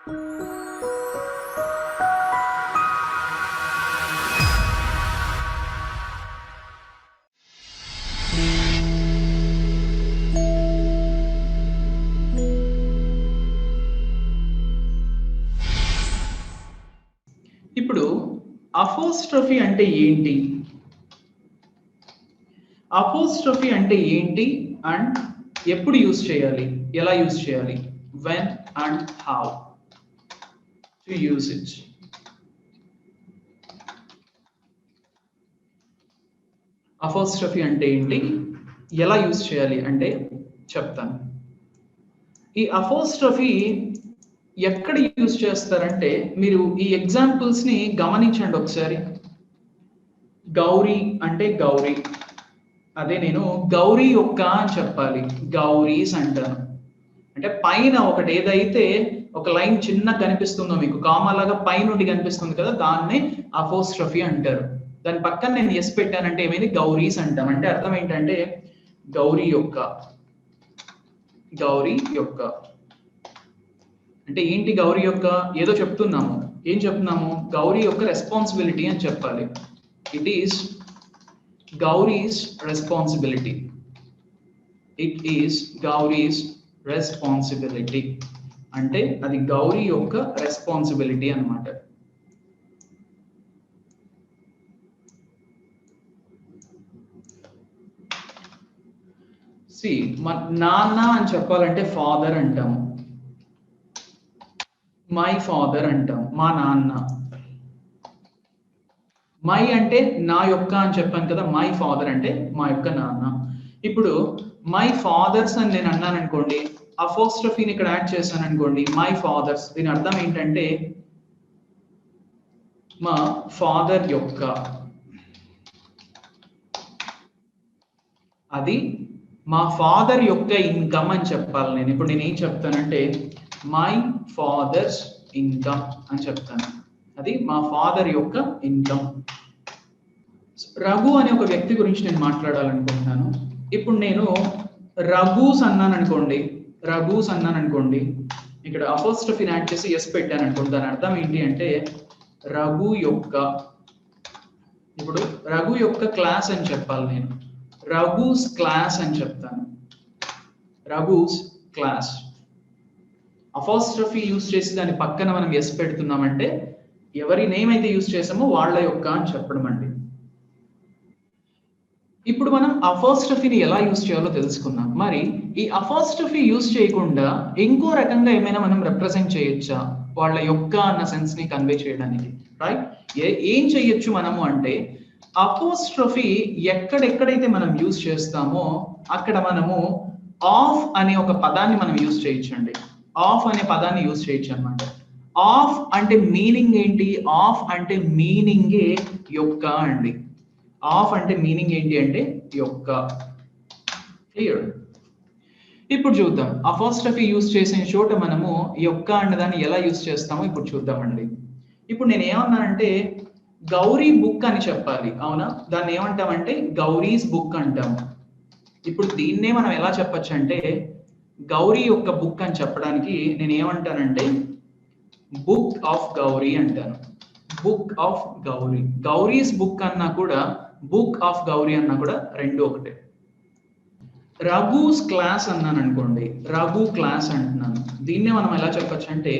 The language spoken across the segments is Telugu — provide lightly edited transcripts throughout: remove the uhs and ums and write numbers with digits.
ఇప్పుడు అపోస్ట్రోఫీ అంటే ఏంటి? అపోస్ట్రోఫీ అంటే ఏంటి అండ్ ఎప్పుడు యూజ్ చేయాలి, ఎలా యూజ్ చేయాలి, when and how to use it. Apostrophe అంటే ఏంటి, ఎలా యూజ్ చేయాలి అంటే చెప్తాను. ఈ అపోస్ట్రోఫీ ఎక్కడ యూజ్ చేస్తారంటే, మీరు ఈ ఎగ్జాంపుల్స్ ని గమనించండి ఒకసారి. గౌరీ అంటే గౌరీ, అదే నేను గౌరీ యొక్క అని చెప్పాలి, గౌరీస్ అంటాను. అంటే పైన ఒకటి ఏదైతే ఒక లైన్ చిన్న కనిపిస్తుందో మీకు కామా లాగా పైనుండి కనిపిస్తుంది కదా, దాన్నే అపోస్ట్రోఫీ అంటారు. దాని పక్కన నేను ఎస్ పెట్టానంటే ఏమైంది, గౌరీస్ అంటాం. అంటే అర్థం ఏంటంటే గౌరీ యొక్క, గౌరీ యొక్క అంటే ఏంటి, గౌరీ యొక్క ఏదో చెప్తున్నాము. ఏం చెప్తున్నాము, గౌరీ యొక్క రెస్పాన్సిబిలిటీ అని చెప్పాలి. It is Gowri's responsibility, it is Gowri's responsibility అంటే అది గౌరీ యొక్క రెస్పాన్సిబిలిటీ అన్నమాట. సి నాన్న అని చెప్పాలంటే ఫాదర్ అంటాము, మై ఫాదర్ అంటాం, మా నాన్న. మై అంటే నా యొక్క అని చెప్పాను కదా, మై ఫాదర్ అంటే మా యొక్క నాన్న. ఇప్పుడు మై ఫాదర్స్ అని నేను అన్నాను అనుకోండి, అపోస్ట్రోఫీని ఇక్కడ యాడ్ చేశాను అనుకోండి, మై ఫాదర్స్. దీని అర్థం ఏంటంటే మా ఫాదర్ యొక్క, అది మా ఫాదర్ యొక్క ఇన్కమ్ అని చెప్పాలి నేను. ఇప్పుడు నేను ఏం చెప్తానంటే మై ఫాదర్స్ ఇన్కమ్ అని చెప్తాను, అది మా ఫాదర్ యొక్క ఇన్కమ్. రఘు అనే ఒక వ్యక్తి గురించి నేను మాట్లాడాలనుకుంటున్నాను. ఇప్పుడు నేను రఘూస్ అన్నాను అనుకోండి, రఘూస్ అన్నాను అనుకోండి, ఇక్కడ అపోస్ట్రోఫీని యాడ్ చేసి ఎస్ పెట్టాను అనుకోండి, దాని అర్థం ఏంటి అంటే రఘు యొక్క. ఇప్పుడు రఘు యొక్క క్లాస్ అని చెప్పాలి నేను, రఘూస్ క్లాస్ అని చెప్తాను, రఘూస్ క్లాస్. అపోస్ట్రోఫీ యూజ్ చేసి దాని పక్కన మనం ఎస్ పెడుతున్నామంటే ఎవరి నేమ్ అయితే యూజ్ చేసామో వాళ్ళ యొక్క అని చెప్పడం అండి. ఇప్పుడు మనం అపోస్ట్రోఫీని ఎలా యూజ్ చేయాలో తెలుసుకున్నాం. మరి ఈ అపోస్ట్రోఫీ యూజ్ చేయకుండా ఇంకో రకంగా ఏమైనా మనం రిప్రజెంట్ చేయొచ్చా వాళ్ళ యొక్క అన్న సెన్స్ ని కన్వే చేయడానికి? రైట్, ఏం చేయొచ్చు మనము అంటే అపోస్ట్రోఫీ ఎక్కడెక్కడైతే మనం యూజ్ చేస్తామో అక్కడ మనము ఆఫ్ అనే ఒక పదాన్ని మనం యూజ్ చేయొచ్చండి. ఆఫ్ అనే పదాన్ని యూజ్ చేయొచ్చు అనమాట. ఆఫ్ అంటే మీనింగ్ ఏంటి, ఆఫ్ అంటే మీనింగే యొక్క అండి. ఆఫ్ అంటే మీనింగ్ ఏంటి అంటే యొక్క. క్లియర్? ఇప్పుడు చూద్దాం అపోస్ట్రోఫీ యూజ్ చేసిన చోట మనము యొక్క అన్నదాన్ని ఎలా యూజ్ చేస్తామో ఇప్పుడు చూద్దామండి. ఇప్పుడు నేను ఏమన్నానంటే గౌరీ బుక్ అని చెప్పాలి, అవునా? దాన్ని ఏమంటామంటే గౌరీస్ బుక్ అంటాము. ఇప్పుడు దీన్నే మనం ఎలా చెప్పచ్చు అంటే గౌరీ యొక్క బుక్ అని చెప్పడానికి నేను ఏమంటానంటే బుక్ ఆఫ్ గౌరీ అంటాను, book of Gauri. Gowri's book అన్నా కూడా బుక్ ఆఫ్ గౌరీ అన్నా కూడా రెండు ఒకటే. రఘుస్ క్లాస్ అన్నాను అనుకోండి, రఘు క్లాస్ అంటున్నాను, దీన్నే మనం ఎలా చెప్పచ్చు అంటే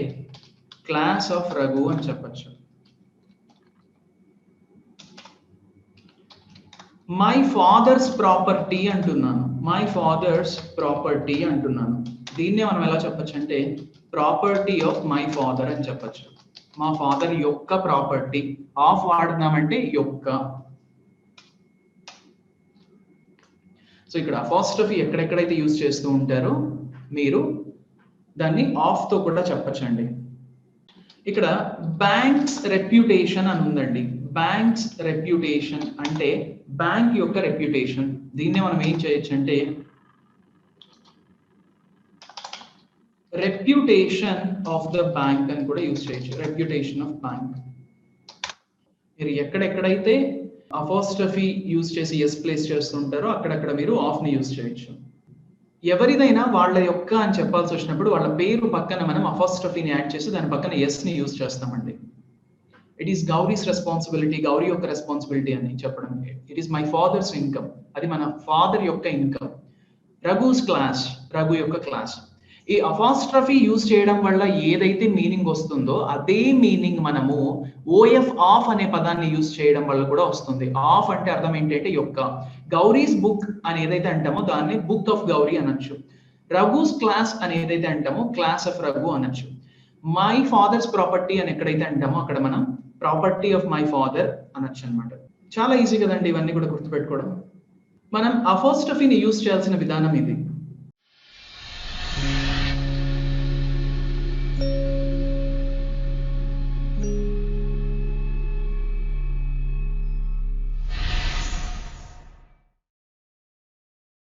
క్లాస్ ఆఫ్ రఘు అని చెప్పచ్చు. మై ఫాదర్స్ ప్రాపర్టీ అంటున్నాను, మై ఫాదర్స్ ప్రాపర్టీ అంటున్నాను, దీన్నే మనం ఎలా చెప్పచ్చు అంటే ప్రాపర్టీ ఆఫ్ మై ఫాదర్ అని చెప్పచ్చు. మా ఫాదర్ యొక్క ప్రాపర్టీ. ఆఫ్ వాడుతున్నామంటే యొక్క. సో ఇక్కడ అపోస్ట్రోఫీ ఎక్కడెక్కడైతే యూజ్ చేస్తూ ఉంటారో మీరు దాన్ని ఆఫ్ తో కూడా చెప్పచ్చండి. ఇక్కడ బ్యాంక్స్ రెప్యుటేషన్ అని ఉందండి. బ్యాంక్స్ రెప్యుటేషన్ అంటే బ్యాంక్ యొక్క రెప్యుటేషన్. దీన్నే మనం ఏం చేయొచ్చు అంటే రెప్యుటేషన్ ఆఫ్ ద బ్యాంక్ అని కూడా యూజ్ చేయొచ్చు, రెప్యుటేషన్ ఆఫ్ బ్యాంక్. మీరు ఎక్కడెక్కడైతే అపోస్ట్రోఫీ యూజ్ చేసి ఎస్ ప్లేస్ చేస్తుంటారో అక్కడక్కడ మీరు ఆఫ్ ని యూజ్ చేయొచ్చు. ఎవరిదైనా వాళ్ళ యొక్క అని చెప్పాల్సి వచ్చినప్పుడు వాళ్ళ పేరు పక్కన మనం అఫాస్ట్రఫీని యాడ్ చేసి దాని పక్కన ఎస్ ని యూజ్ చేస్తామండి. It is Gowri's responsibility, Gauri యొక్క రెస్పాన్సిబిలిటీ అని చెప్పడం. It is my father's income, అది మన ఫాదర్ యొక్క ఇన్కమ్. రఘుస్ క్లాస్, రఘు యొక్క క్లాస్. ఈ అపాస్ట్రఫీ యూజ్ చేయడం వల్ల ఏదైతే మీనింగ్ వస్తుందో అదే మీనింగ్ మనము ఓఎఫ్ ఆఫ్ అనే పదాన్ని యూజ్ చేయడం వల్ల కూడా వస్తుంది. ఆఫ్ అంటే అర్థం ఏంటంటే యొక్క. గౌరీస్ బుక్ అని ఏదైతే అంటామో దాన్ని బుక్ ఆఫ్ గౌరీ అనొచ్చు. రఘుస్ క్లాస్ అని ఏదైతే అంటామో క్లాస్ ఆఫ్ రఘు అనొచ్చు. మై ఫాదర్స్ ప్రాపర్టీ అని ఎక్కడైతే అంటామో అక్కడ మనం ప్రాపర్టీ ఆఫ్ మై ఫాదర్ అనొచ్చు అనమాట. చాలా ఈజీ కదండి ఇవన్నీ కూడా గుర్తుపెట్టుకోవడం. మనం అపోస్ట్రఫీని యూజ్ చేయాల్సిన విధానం ఇది.